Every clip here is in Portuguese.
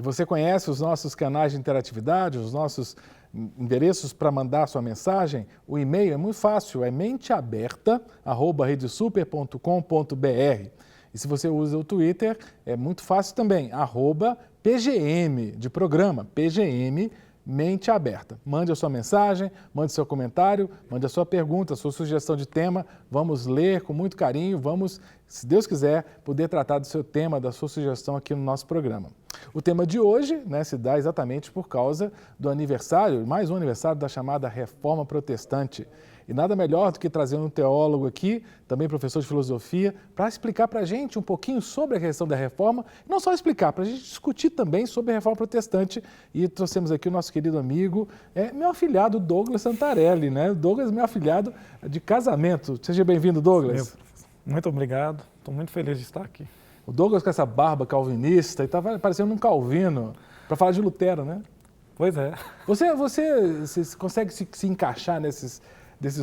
Você conhece os nossos canais de interatividade, os nossos endereços para mandar sua mensagem? O e-mail é muito fácil, é menteaberta@redesuper.com.br. E se você usa o Twitter, é muito fácil também, @PGM de programa, PGM Mente Aberta. Mande a sua mensagem, mande seu comentário, mande a sua pergunta, a sua sugestão de tema. Vamos ler com muito carinho, vamos, se Deus quiser, poder tratar do seu tema, da sua sugestão aqui no nosso programa. O tema de hoje, se dá exatamente por causa do aniversário, mais um aniversário da chamada Reforma Protestante. E nada melhor do que trazer um teólogo aqui, também professor de filosofia, para explicar para a gente um pouquinho sobre a questão da reforma, não só explicar, para a gente discutir também sobre a reforma protestante. E trouxemos aqui o nosso querido amigo, meu afilhado Douglas Santarelli, né? Douglas, meu afilhado de casamento. Seja bem-vindo, Douglas. Muito obrigado, estou muito feliz de estar aqui. O Douglas com essa barba calvinista, e estava parecendo um calvino, para falar de Lutero, né? Pois é. Você consegue se encaixar desses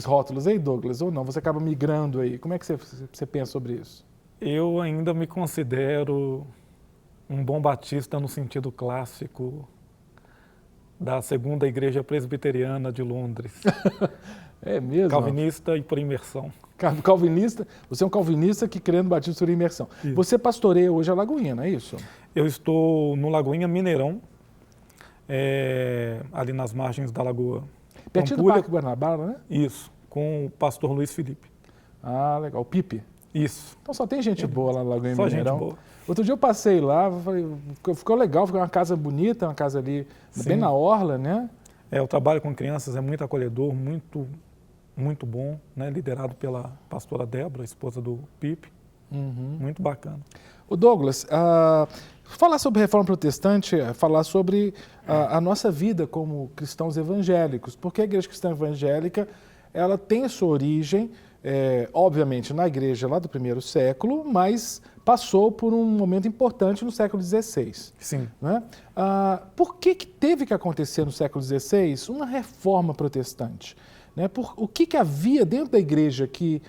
rótulos aí, Douglas, ou não? Você acaba migrando aí. Como é que você pensa sobre isso? Eu ainda me considero um bom batista no sentido clássico da Segunda Igreja Presbiteriana de Londres. É mesmo? Calvinista e por imersão. Calvinista? Você é um calvinista que crê no batismo por imersão. Isso. Você pastoreia hoje a Lagoinha, não é isso? Eu estou no Lagoinha Mineirão, ali nas margens da Lagoa. Pertinho do Parque Guanabara, né? Isso, com o pastor Luiz Felipe. Ah, legal. O Pipe? Isso. Então só tem gente boa lá no Lagoinha Só Mineirão. Gente boa. Outro dia eu passei lá, ficou legal, ficou uma casa bonita, uma casa ali bem na orla, né? O trabalho com crianças é muito acolhedor, muito bom, né? Liderado pela pastora Débora, esposa do Pipe. Muito bacana. O Douglas, falar sobre reforma protestante é falar sobre a nossa vida como cristãos evangélicos, porque a igreja cristã evangélica ela tem a sua origem, obviamente, na igreja lá do primeiro século, mas passou por um momento importante no século XVI. Sim. Né? Por que teve que acontecer no século XVI uma reforma protestante? Né? O que havia dentro da igreja que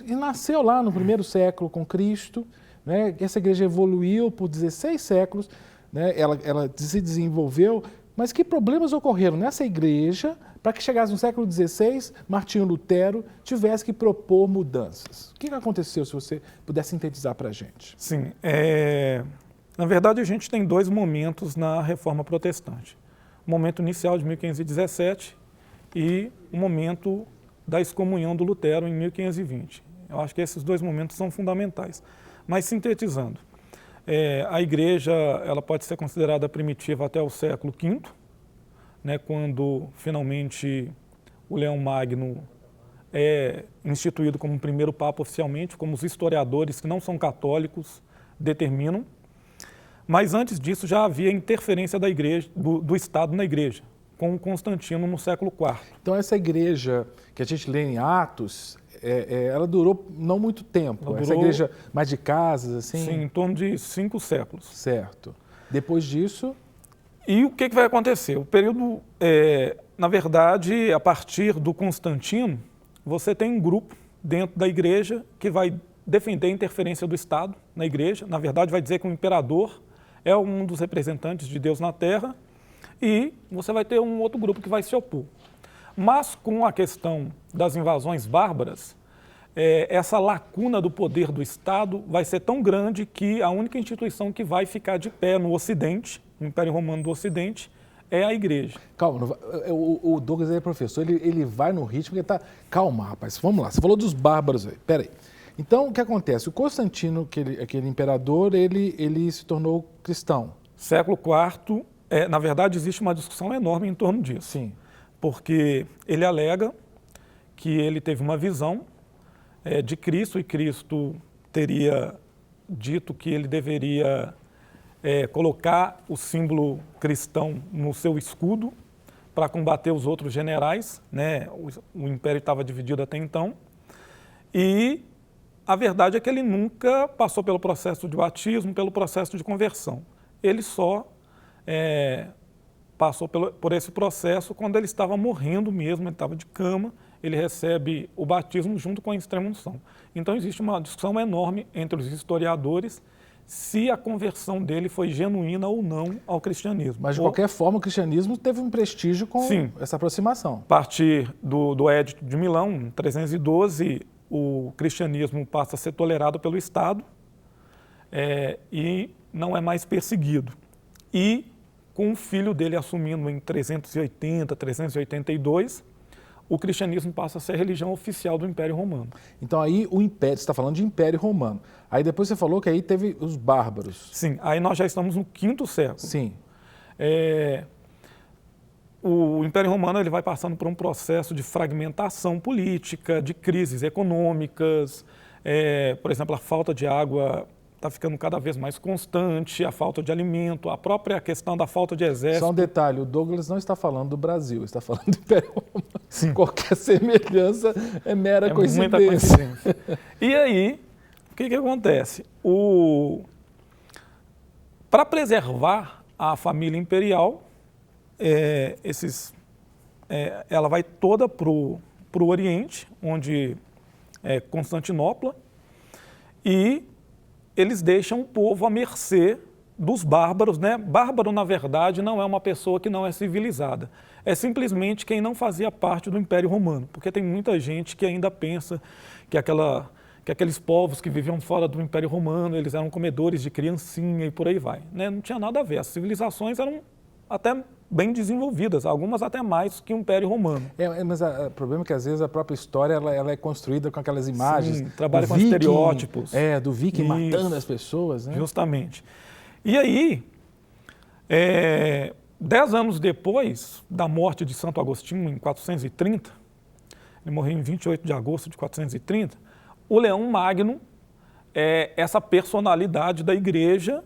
nasceu lá no primeiro século com Cristo? Né? Essa igreja evoluiu por 16 séculos, né? ela se desenvolveu, mas que problemas ocorreram nessa igreja para que chegasse no século XVI, Martinho Lutero tivesse que propor mudanças? O que aconteceu, se você puder sintetizar para a gente? Sim, na verdade a gente tem dois momentos na Reforma Protestante. O momento inicial de 1517 e o momento da excomunhão do Lutero em 1520. Eu acho que esses dois momentos são fundamentais. Mas sintetizando, a igreja ela pode ser considerada primitiva até o século V, né, quando finalmente o Leão Magno é instituído como o primeiro papa oficialmente, como os historiadores que não são católicos determinam. Mas antes disso já havia interferência da igreja, do Estado na igreja, com Constantino no século IV. Então essa igreja que a gente lê em Atos, ela durou não muito tempo. Essa igreja mais de casas, assim? Sim, em torno de 5 séculos. Certo. Depois disso... E o que vai acontecer? O período, na verdade, a partir do Constantino, você tem um grupo dentro da igreja que vai defender a interferência do Estado na igreja. Na verdade, vai dizer que o imperador é um dos representantes de Deus na Terra, e você vai ter um outro grupo que vai se opor. Mas com a questão das invasões bárbaras, essa lacuna do poder do Estado vai ser tão grande que a única instituição que vai ficar de pé no Ocidente, no Império Romano do Ocidente, é a igreja. Calma, o Douglas é professor, ele vai no ritmo que ele está... Calma, rapaz, vamos lá, você falou dos bárbaros aí, peraí. Então, o que acontece? O Constantino, aquele imperador, ele se tornou cristão. Século IV, na verdade, existe uma discussão enorme em torno disso. Sim. Porque ele alega que ele teve uma visão de Cristo, e Cristo teria dito que ele deveria colocar o símbolo cristão no seu escudo para combater os outros generais, né? O império estava dividido até então, e a verdade é que ele nunca passou pelo processo de batismo, pelo processo de conversão. Ele só passou por esse processo quando ele estava morrendo mesmo, ele estava de cama, ele recebe o batismo junto com a extrema-unção. Então existe uma discussão enorme entre os historiadores se a conversão dele foi genuína ou não ao cristianismo. Mas, de qualquer forma, o cristianismo teve um prestígio com Sim. essa aproximação. A partir do Edito de Milão, em 312, o cristianismo passa a ser tolerado pelo Estado e não é mais perseguido. E, com o filho dele assumindo em 380, 382, o cristianismo passa a ser a religião oficial do Império Romano. Então aí o Império, você está falando de Império Romano. Aí depois você falou que aí teve os bárbaros. Sim, aí nós já estamos no V século. Sim. O Império Romano ele vai passando por um processo de fragmentação política, de crises econômicas, por exemplo, a falta de água está ficando cada vez mais constante, a falta de alimento, a própria questão da falta de exército. Só um detalhe, o Douglas não está falando do Brasil, está falando do Império Romano. Sim. Qualquer semelhança é mera coincidência. Muita coincidência. E aí, o que acontece? Para preservar a família imperial, ela vai toda para o Oriente, onde é Constantinopla, e eles deixam o povo à mercê dos bárbaros, né? Bárbaro, na verdade, não é uma pessoa que não é civilizada. É simplesmente quem não fazia parte do Império Romano, porque tem muita gente que ainda pensa que aqueles povos que viviam fora do Império Romano, eles eram comedores de criancinha e por aí vai, né? Não tinha nada a ver. As civilizações eram até bem desenvolvidas, algumas até mais que o Império Romano. Mas o problema é que às vezes a própria história ela é construída com aquelas imagens. Sim, trabalha com estereótipos. Do viking matando as pessoas. Né? Justamente. E aí, 10 anos depois da morte de Santo Agostinho, em 430, ele morreu em 28 de agosto de 430, o Leão Magno é essa personalidade da igreja,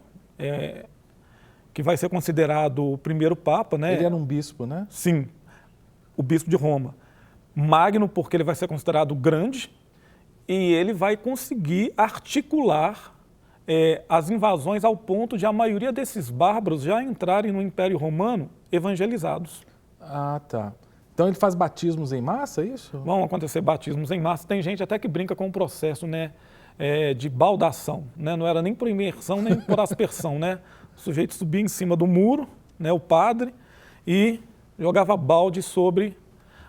que vai ser considerado o primeiro papa, né? Ele era um bispo, né? Sim, o bispo de Roma. Magno porque ele vai ser considerado grande e ele vai conseguir articular as invasões ao ponto de a maioria desses bárbaros já entrarem no Império Romano evangelizados. Ah, tá. Então ele faz batismos em massa, é isso? Vão acontecer batismos em massa. Tem gente até que brinca com o processo, né, de baldação, né? Não era nem por imersão nem por aspersão, né? O sujeito subia em cima do muro, né, o padre, e jogava balde sobre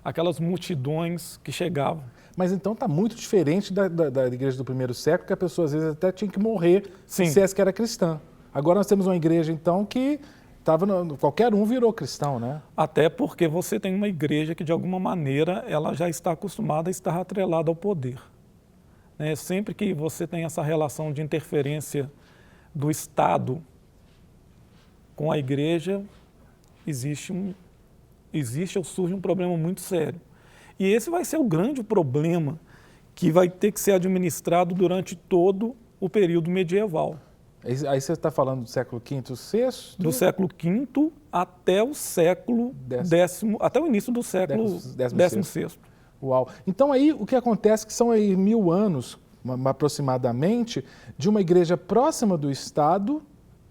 aquelas multidões que chegavam. Mas então está muito diferente da igreja do primeiro século, que a pessoa às vezes até tinha que morrer se dissesse que era cristã. Agora nós temos uma igreja então que qualquer um virou cristão, né? Até porque você tem uma igreja que de alguma maneira ela já está acostumada a estar atrelada ao poder. Né? Sempre que você tem essa relação de interferência do Estado com a igreja, existe ou surge um problema muito sério. E esse vai ser o grande problema que vai ter que ser administrado durante todo o período medieval. Aí você está falando do século V, VI? Do século V até o século até o início do século XVI. Uau! Então aí o que acontece é que são aí 1000 anos, aproximadamente, de uma igreja próxima do Estado,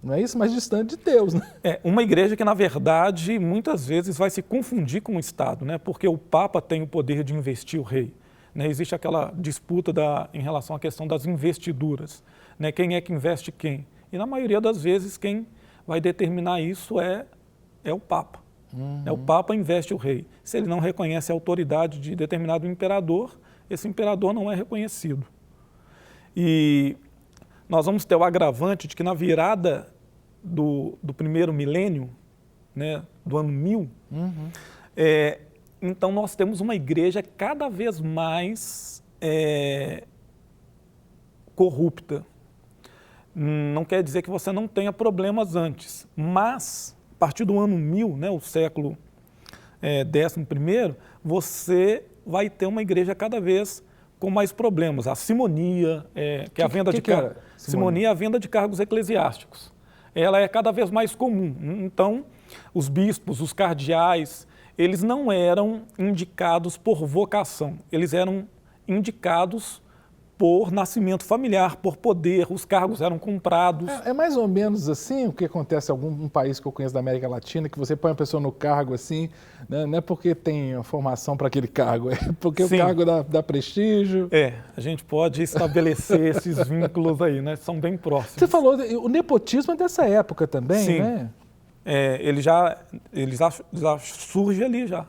não é isso? Mas distante de Deus, né? Uma igreja que, na verdade, muitas vezes vai se confundir com o Estado, né? Porque o Papa tem o poder de investir o rei. Né? Existe aquela disputa em relação à questão das investiduras. Né? Quem é que investe quem? E, na maioria das vezes, quem vai determinar isso é o Papa. Uhum. O Papa investe o rei. Se ele não reconhece a autoridade de determinado imperador, esse imperador não é reconhecido. E nós vamos ter o agravante de que na virada do primeiro milênio, né, do ano 1000, então nós temos uma igreja cada vez mais corrupta. Não quer dizer que você não tenha problemas antes, mas a partir do ano 1000, né, o século XI, você vai ter uma igreja cada vez com mais problemas. A simonia, que é a venda de cargos. Simonia é a venda de cargos eclesiásticos. Ela é cada vez mais comum. Então, os bispos, os cardeais, eles não eram indicados por vocação, eles eram indicados por nascimento familiar, por poder, os cargos eram comprados. É mais ou menos assim o que acontece em algum país que eu conheço da América Latina, que você põe a pessoa no cargo assim, né? Não é porque tem a formação para aquele cargo, é porque Sim. o cargo dá prestígio. A gente pode estabelecer esses vínculos aí, né? São bem próximos. Você falou, o nepotismo é dessa época também, Sim. né? Ele já surge ali já.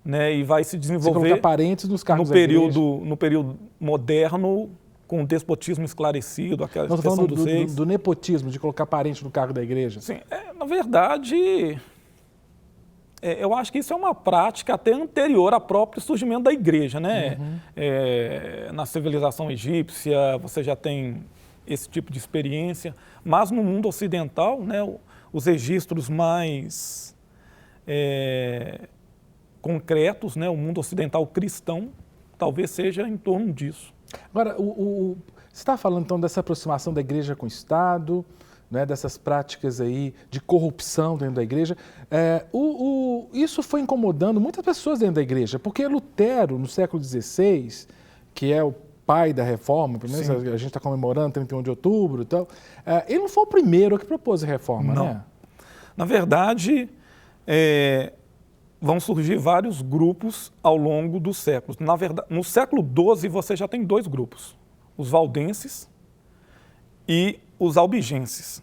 Né, e vai se desenvolver parentes nos cargos no período moderno, com o despotismo esclarecido, aquela questão dos reis. Do nepotismo, de colocar parente no cargo da igreja. Sim, na verdade, eu acho que isso é uma prática até anterior ao próprio surgimento da igreja. Né? Na civilização egípcia, você já tem esse tipo de experiência, mas no mundo ocidental, né, os registros mais concretos, né, o mundo ocidental cristão, talvez seja em torno disso. Agora, você está falando então dessa aproximação da igreja com o Estado, né, dessas práticas aí de corrupção dentro da igreja. Isso foi incomodando muitas pessoas dentro da igreja, porque Lutero, no século XVI, que é o pai da reforma, pelo menos a gente está comemorando 31 de outubro e tal, ele não foi o primeiro que propôs a reforma, não. Né? Na verdade, vão surgir vários grupos ao longo dos séculos. Na verdade, no século XII você já tem dois grupos, os valdenses e os albigenses.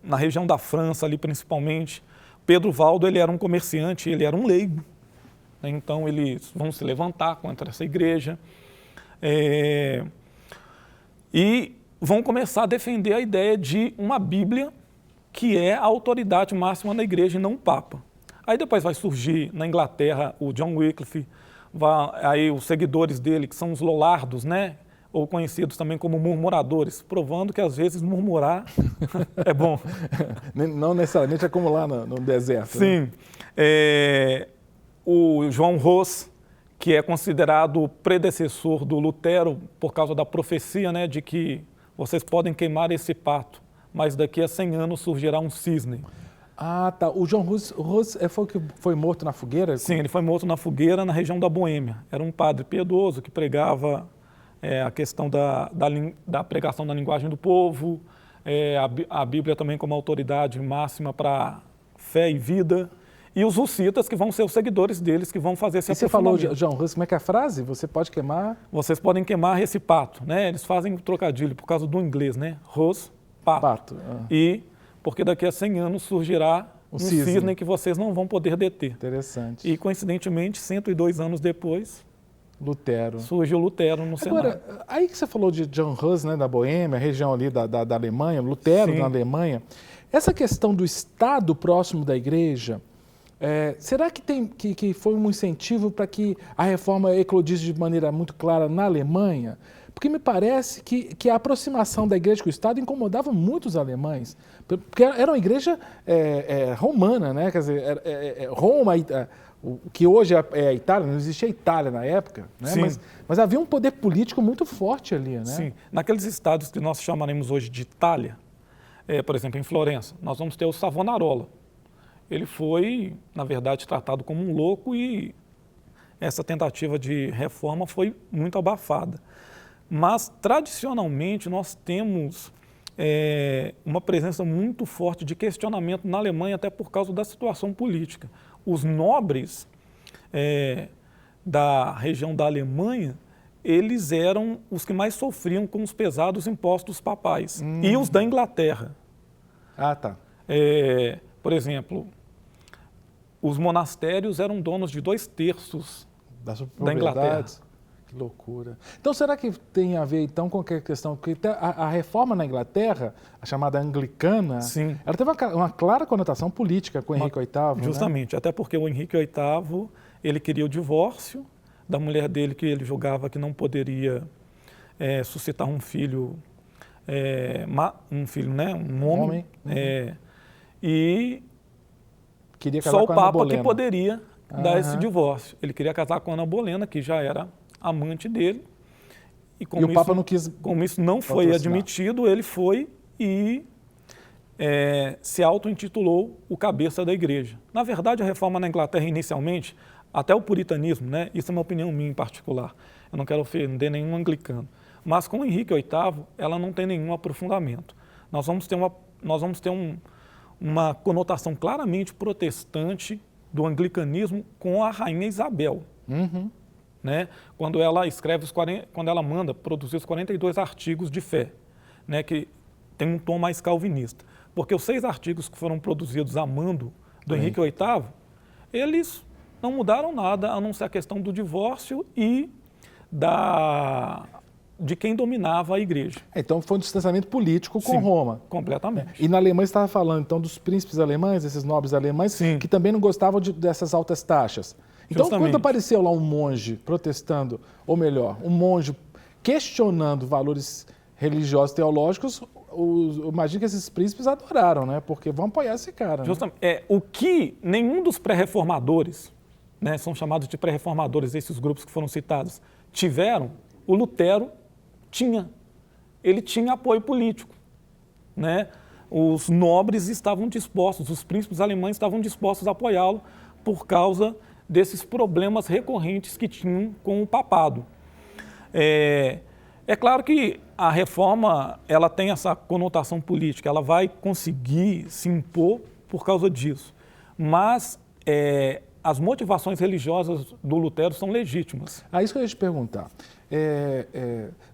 Na região da França, ali principalmente, Pedro Valdo ele era um comerciante, ele era um leigo. Então eles vão se levantar contra essa igreja e vão começar a defender a ideia de uma Bíblia que é a autoridade máxima da igreja e não o Papa. Aí depois vai surgir na Inglaterra o John Wycliffe, aí os seguidores dele, que são os Lollardos, né? Ou conhecidos também como murmuradores, provando que às vezes murmurar é bom. Não necessariamente acumular no deserto. Sim. Né? O João Ros, que é considerado o predecessor do Lutero por causa da profecia, né, de que vocês podem queimar esse pato, mas daqui a 100 anos surgirá um cisne. Ah, tá. O João Hus foi o que foi morto na fogueira? Sim, ele foi morto na fogueira na região da Boêmia. Era um padre piedoso que pregava a questão da pregação da linguagem do povo, a Bíblia também como autoridade máxima para fé e vida, e os hussitas que vão ser os seguidores deles, que vão fazer esse aprofundamento. Você falou, João Hus, como é que é a frase? Você pode queimar? Vocês podem queimar esse pato, né? Eles fazem um trocadilho por causa do inglês, né? Hus, pato. E porque daqui a 100 anos surgirá um cisne que vocês não vão poder deter. Interessante. E, coincidentemente, 102 anos depois, surge o Lutero no Senado. Agora, aí que você falou de John Hus, né, da Boêmia, região ali da Alemanha, Lutero na Alemanha, essa questão do Estado próximo da igreja, será que foi um incentivo para que a reforma eclodisse de maneira muito clara na Alemanha? Porque me parece que a aproximação da igreja com o Estado incomodava muito os alemães, porque era uma igreja romana, né? Quer dizer, Roma, o que hoje é a Itália, não existia a Itália na época, né? Mas havia um poder político muito forte ali, né? Sim, naqueles estados que nós chamaremos hoje de Itália, por exemplo, em Florença, nós vamos ter o Savonarola. Ele foi, na verdade, tratado como um louco e essa tentativa de reforma foi muito abafada. Mas, tradicionalmente, nós temos uma presença muito forte de questionamento na Alemanha, até por causa da situação política. Os nobres da região da Alemanha, eles eram os que mais sofriam com os pesados impostos papais. E os da Inglaterra. Ah, tá. Por exemplo, os monastérios eram donos de 2/3 da Inglaterra. Que loucura. Então, será que tem a ver, então, com a questão que a reforma na Inglaterra, a chamada anglicana, Sim. ela teve uma clara conotação política com o Henrique VIII, Justamente, né? Até porque o Henrique VIII, ele queria o divórcio da mulher dele, que ele julgava que não poderia suscitar um filho, né? Um homem. E queria casar só o com a Ana Papa Bolena. Que poderia dar esse divórcio. Ele queria casar com a Ana Bolena, que já era amante dele. E o Papa não quis. Como isso não foi admitido, ele foi e se auto-intitulou o cabeça da igreja. Na verdade, a reforma na Inglaterra, inicialmente, até o puritanismo, né? Isso é uma opinião minha em particular, eu não quero ofender nenhum anglicano, mas com Henrique VIII, ela não tem nenhum aprofundamento. Nós vamos ter uma conotação claramente protestante do anglicanismo com a rainha Isabel, né? Quando ela escreve quando ela manda produzir os 42 artigos de fé, né? Que tem um tom mais calvinista, porque os 6 artigos que foram produzidos a mando do Henrique VIII, eles não mudaram nada a não ser a questão do divórcio e de quem dominava a igreja. Então foi um distanciamento político com Sim, Roma. completamente. E na Alemanha você estava falando então dos príncipes alemães, esses nobres alemães, Sim. que também não gostavam dessas altas taxas. Então Justamente. quando apareceu lá um monge protestando, ou melhor, um monge questionando valores religiosos teológicos, imagino que esses príncipes adoraram, né? Porque vão apoiar esse cara. Justamente. O que nenhum dos pré-reformadores, né, são chamados de pré-reformadores, esses grupos que foram citados, tiveram, o Lutero tinha. Ele tinha apoio político, né? Os nobres estavam dispostos, os príncipes alemães estavam dispostos a apoiá-lo por causa desses problemas recorrentes que tinham com o papado. É claro que a reforma ela tem essa conotação política, ela vai conseguir se impor por causa disso, mas as motivações religiosas do Lutero são legítimas. Isso que eu ia te perguntar.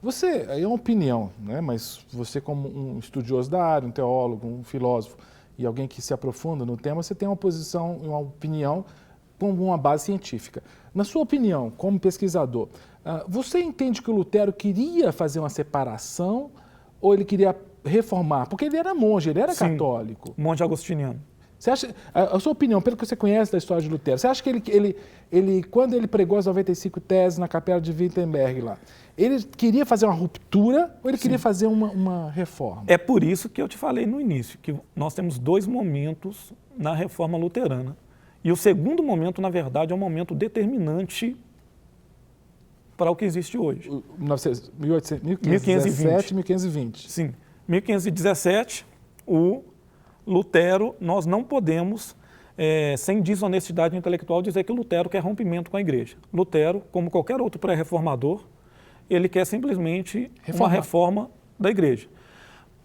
Você, é uma opinião, né? Mas você como um estudioso da área, um teólogo, um filósofo e alguém que se aprofunda no tema, você tem uma posição, uma opinião com uma base científica. Na sua opinião, como pesquisador, você entende que o Lutero queria fazer uma separação ou ele queria reformar? Porque ele era monge, ele era Sim, católico. Monge agostiniano. Você acha, a sua opinião, pelo que você conhece da história de Lutero, você acha que ele quando ele pregou as 95 teses na capela de Wittenberg lá, ele queria fazer uma ruptura ou ele queria fazer uma reforma? É por isso que eu te falei no início, que nós temos 2 momentos na reforma luterana. E o segundo momento, na verdade, é um momento determinante para o que existe hoje. 1517 e 1520. Sim. 1517, o Lutero, nós não podemos, sem desonestidade intelectual, dizer que Lutero quer rompimento com a igreja. Lutero, como qualquer outro pré-reformador, ele quer simplesmente uma reforma da igreja.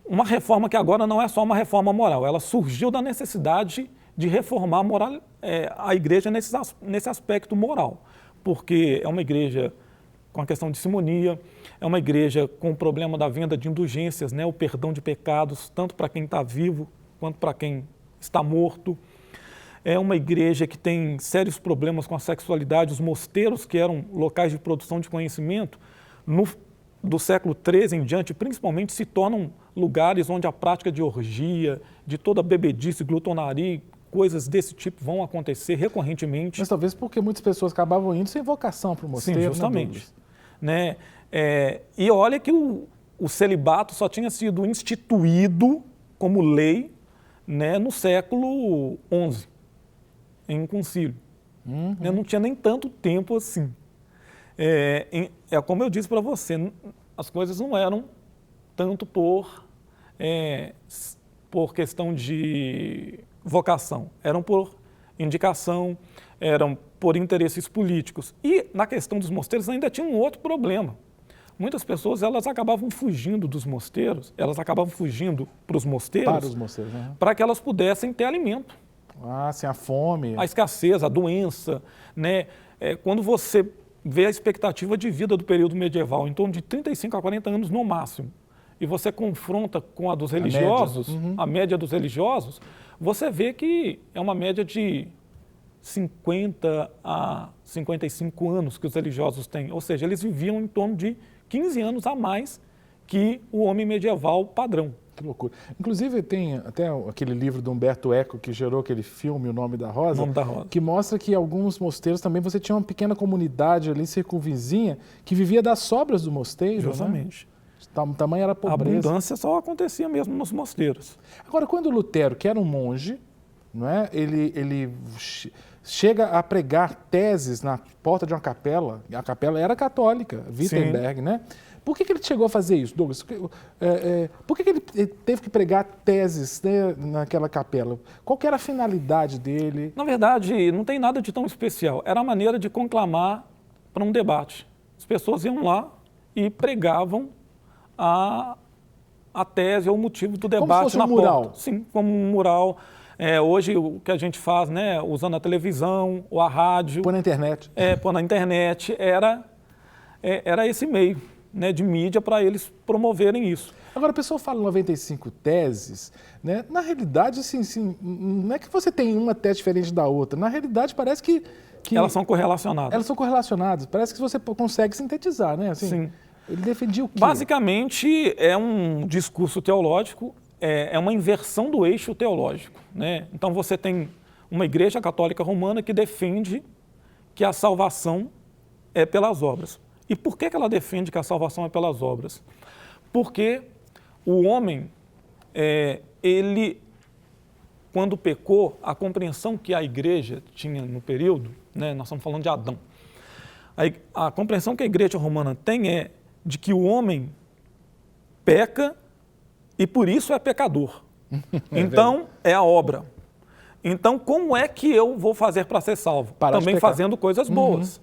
Uma reforma que agora não é só uma reforma moral, ela surgiu da necessidade de reformar a igreja nesse aspecto moral, porque é uma igreja com a questão de simonia, é uma igreja com o problema da venda de indulgências, né, o perdão de pecados, tanto para quem está vivo quanto para quem está morto. É uma igreja que tem sérios problemas com a sexualidade. Os mosteiros, que eram locais de produção de conhecimento, do século XIII em diante, principalmente, se tornam lugares onde a prática de orgia, de toda bebedice, glutonaria, coisas desse tipo vão acontecer recorrentemente. Mas talvez porque muitas pessoas acabavam indo sem vocação para o mosteiro. Sim, justamente. Né? E olha que o celibato só tinha sido instituído como lei, né, no século XI, em um concílio. Não tinha nem tanto tempo assim. Como eu disse para você, as coisas não eram tanto por questão de vocação, eram por indicação, eram por interesses políticos. E na questão dos mosteiros ainda tinha um outro problema. Muitas pessoas elas acabavam fugindo dos mosteiros, elas acabavam fugindo para os mosteiros, para que elas pudessem ter alimento. Sim, a fome. A escassez, a doença, né? Quando você vê a expectativa de vida do período medieval, em torno de 35 a 40 anos no máximo, e você confronta com a dos religiosos, a média dos religiosos, você vê que é uma média de 50 a 55 anos que os religiosos têm. Ou seja, eles viviam em torno de 15 anos a mais que o homem medieval padrão. Que loucura. Inclusive tem até aquele livro do Humberto Eco que gerou aquele filme O Nome da Rosa, que mostra que alguns mosteiros também você tinha uma pequena comunidade ali circunvizinha que vivia das sobras do mosteiro. Justamente. Né? O tamanho era a pobreza. A abundância só acontecia mesmo nos mosteiros. Agora, quando Lutero, que era um monge, não é? Ele chega a pregar teses na porta de uma capela. A capela era católica, Wittenberg, né? Por que ele chegou a fazer isso, Douglas? Por que ele teve que pregar teses, né, naquela capela? Qual que era a finalidade dele? Na verdade, não tem nada de tão especial. Era a maneira de conclamar para um debate. As pessoas iam lá e pregavam a tese ou o motivo do debate como se fosse na um mural. porta. Sim, como um mural. Hoje, o que a gente faz, né, usando a televisão ou a rádio... Pôr na internet. Pôr na internet, era esse meio, né, de mídia para eles promoverem isso. Agora, a pessoa fala 95 teses, né? Na realidade, assim, não é que você tem uma tese diferente da outra. Na realidade, parece que elas são correlacionadas. Elas são correlacionadas. Parece que você consegue sintetizar, né? Assim, sim. Ele defendia o quê? Basicamente, é um discurso teológico, é uma inversão do eixo teológico, né? Então, você tem uma igreja católica romana que defende que a salvação é pelas obras. E por que ela defende que a salvação é pelas obras? Porque o homem, ele, quando pecou, a compreensão que a igreja tinha no período, né, nós estamos falando de Adão, a compreensão que a igreja romana tem é de que o homem peca e por isso é pecador. Então, é a obra. Então, como é que eu vou fazer para ser salvo? Também fazendo coisas boas.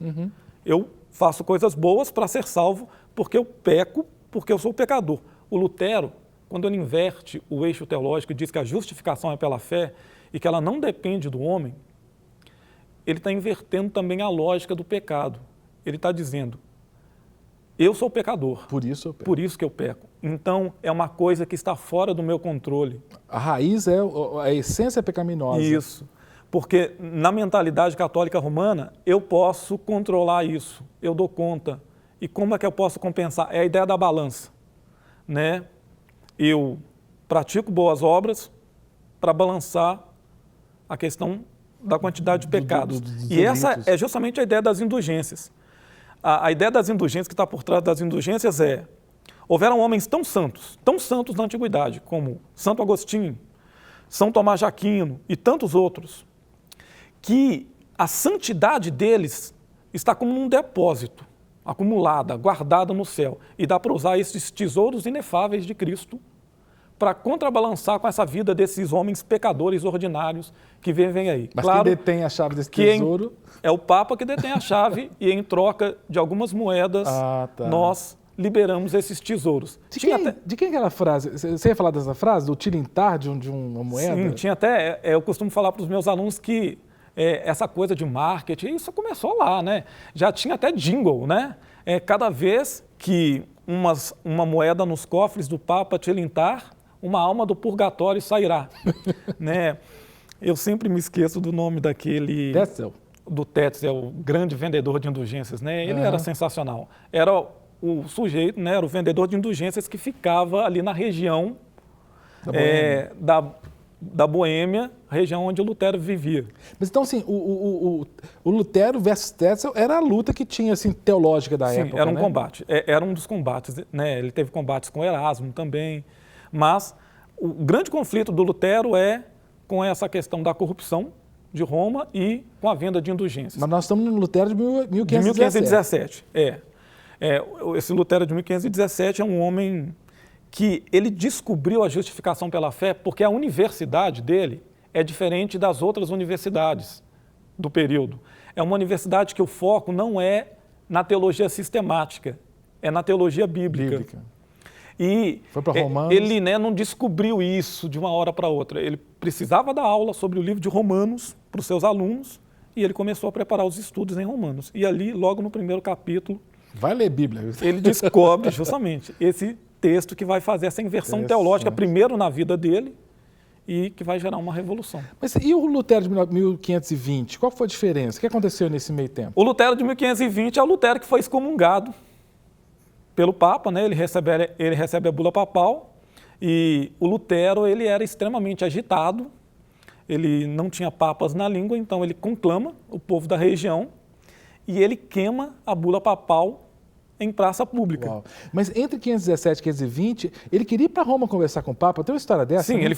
Eu faço coisas boas para ser salvo porque eu peco, porque eu sou pecador. O Lutero, quando ele inverte o eixo teológico e diz que a justificação é pela fé e que ela não depende do homem, ele está invertendo também a lógica do pecado. Ele está dizendo, eu sou pecador, por isso que eu peco. Então, é uma coisa que está fora do meu controle. A raiz a essência pecaminosa. Isso. Porque na mentalidade católica romana, eu posso controlar isso, eu dou conta. E como é que eu posso compensar? É a ideia da balança, né? Eu pratico boas obras para balançar a questão da quantidade de pecados. E essa é justamente a ideia das indulgências. A ideia das indulgências que está por trás das indulgências houveram homens tão santos na antiguidade, como Santo Agostinho, São Tomás de Aquino e tantos outros, que a santidade deles está como um depósito, acumulada, guardada no céu. E dá para usar esses tesouros inefáveis de Cristo para contrabalançar com essa vida desses homens pecadores ordinários que vivem aí. Mas claro, quem detém a chave desse tesouro? É o Papa que detém a chave e em troca de algumas moedas nós liberamos esses tesouros. De quem é aquela frase? Você ia falar dessa frase? Do tilintar de uma moeda? Sim, tinha até... eu costumo falar para os meus alunos que essa coisa de marketing, isso começou lá, né? Já tinha até jingle, né? Cada vez que uma moeda nos cofres do Papa tilintar, uma alma do purgatório sairá, né? Eu sempre me esqueço do nome daquele... Tetzel. Do Tetzel, o grande vendedor de indulgências, né? Ele era sensacional. Era o sujeito, né? Era o vendedor de indulgências que ficava ali na região da Boêmia, região onde o Lutero vivia. Mas então, assim, o Lutero versus Tetzel era a luta que tinha, assim, teológica da época, Sim, era um né? combate. Era um dos combates, né? Ele teve combates com Erasmo também, mas o grande conflito do Lutero é com essa questão da corrupção de Roma e com a venda de indulgências. Mas nós estamos no Lutero de 1517. De 1517, esse Lutero de 1517 é um homem que ele descobriu a justificação pela fé porque a universidade dele é diferente das outras universidades do período. É uma universidade que o foco não é na teologia sistemática, é na teologia bíblica. E foi para Romanos. Ele, né, não descobriu isso de uma hora para outra. Ele precisava dar aula sobre o livro de Romanos para os seus alunos e ele começou a preparar os estudos em Romanos. E ali, logo no primeiro capítulo... Vai ler Bíblia. Ele descobre justamente esse texto que vai fazer essa inversão teológica primeiro na vida dele e que vai gerar uma revolução. Mas e o Lutero de 1520? Qual foi a diferença? O que aconteceu nesse meio tempo? O Lutero de 1520 é o Lutero que foi excomungado pelo Papa, né? Ele recebe a bula papal e o Lutero ele era extremamente agitado, ele não tinha papas na língua, então ele conclama o povo da região e ele queima a bula papal em praça pública. Uau. Mas entre 517 e 520, ele queria ir para Roma conversar com o Papa? Tem uma história dessa? Sim, né? ele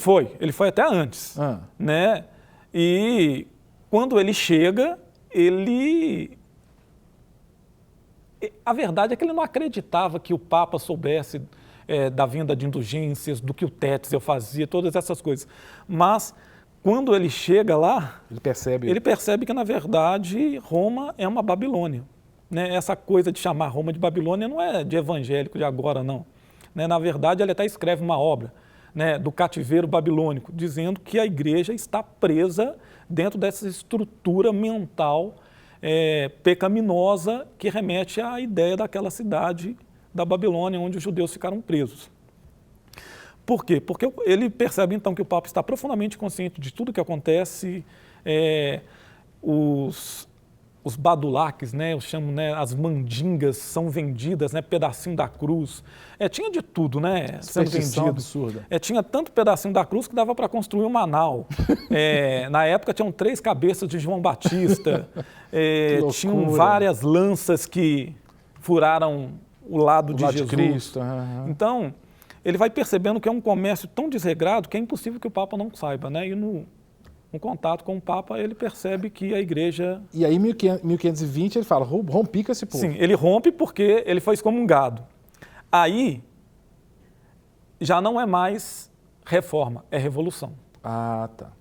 foi até antes, né? E quando ele chega, a verdade é que ele não acreditava que o Papa soubesse da vinda de indulgências, do que o Tetzel fazia, todas essas coisas. Mas, quando ele chega lá, ele percebe que, na verdade, Roma é uma Babilônia. Né? Essa coisa de chamar Roma de Babilônia não é de evangélico de agora, não. Né? Na verdade, ele até escreve uma obra, né, do cativeiro babilônico, dizendo que a igreja está presa dentro dessa estrutura mental pecaminosa que remete à ideia daquela cidade da Babilônia, onde os judeus ficaram presos. Por quê? Porque ele percebe, então, que o Papa está profundamente consciente de tudo que acontece, os badulaques, né, eu chamo, né, as mandingas são vendidas, né, pedacinho da cruz. Tinha de tudo, né, sendo vendido. Absurda. Tinha tanto pedacinho da cruz que dava para construir uma nau. Na época tinham 3 cabeças de João Batista, tinham várias lanças que furaram o lado de Jesus. Cristo. Então, ele vai percebendo que é um comércio tão desregrado que é impossível que o Papa não saiba, né? E no contato com o Papa, ele percebe que a igreja... E aí, em 1520, ele fala, rompi com esse povo. Sim, ele rompe porque ele foi excomungado. Aí, já não é mais reforma, é revolução. Ah, tá.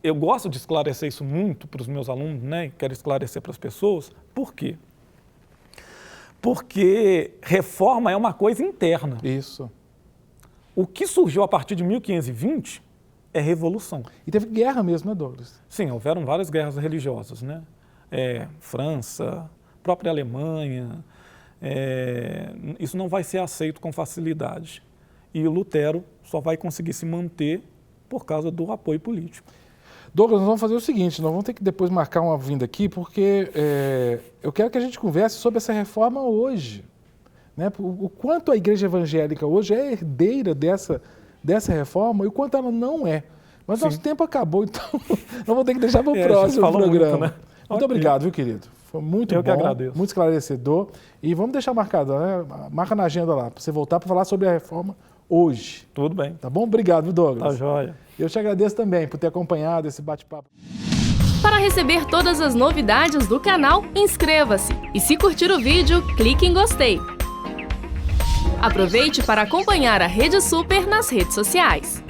Eu gosto de esclarecer isso muito para os meus alunos, né? Quero esclarecer para as pessoas. Por quê? Porque reforma é uma coisa interna. Isso. O que surgiu a partir de 1520 é revolução. E teve guerra mesmo, né, Douglas? Sim, houveram várias guerras religiosas, né? França, própria Alemanha. Isso não vai ser aceito com facilidade. E o Lutero só vai conseguir se manter por causa do apoio político. Douglas, nós vamos fazer o seguinte, nós vamos ter que depois marcar uma vinda aqui, porque eu quero que a gente converse sobre essa reforma hoje. Né? O quanto a igreja evangélica hoje é herdeira dessa reforma e o quanto ela não é. Mas nosso tempo acabou, então nós vamos ter que deixar para o próximo programa. Muito, né? Muito obrigado, viu, querido? Foi muito bom, eu que agradeço. Muito esclarecedor. E vamos deixar marcado, né? Marca na agenda lá, para você voltar para falar sobre a reforma hoje. Tudo bem. Tá bom? Obrigado, viu, Douglas? Tá joia. Eu te agradeço também por ter acompanhado esse bate-papo. Para receber todas as novidades do canal, inscreva-se. E se curtir o vídeo, clique em gostei. Aproveite para acompanhar a Rede Super nas redes sociais.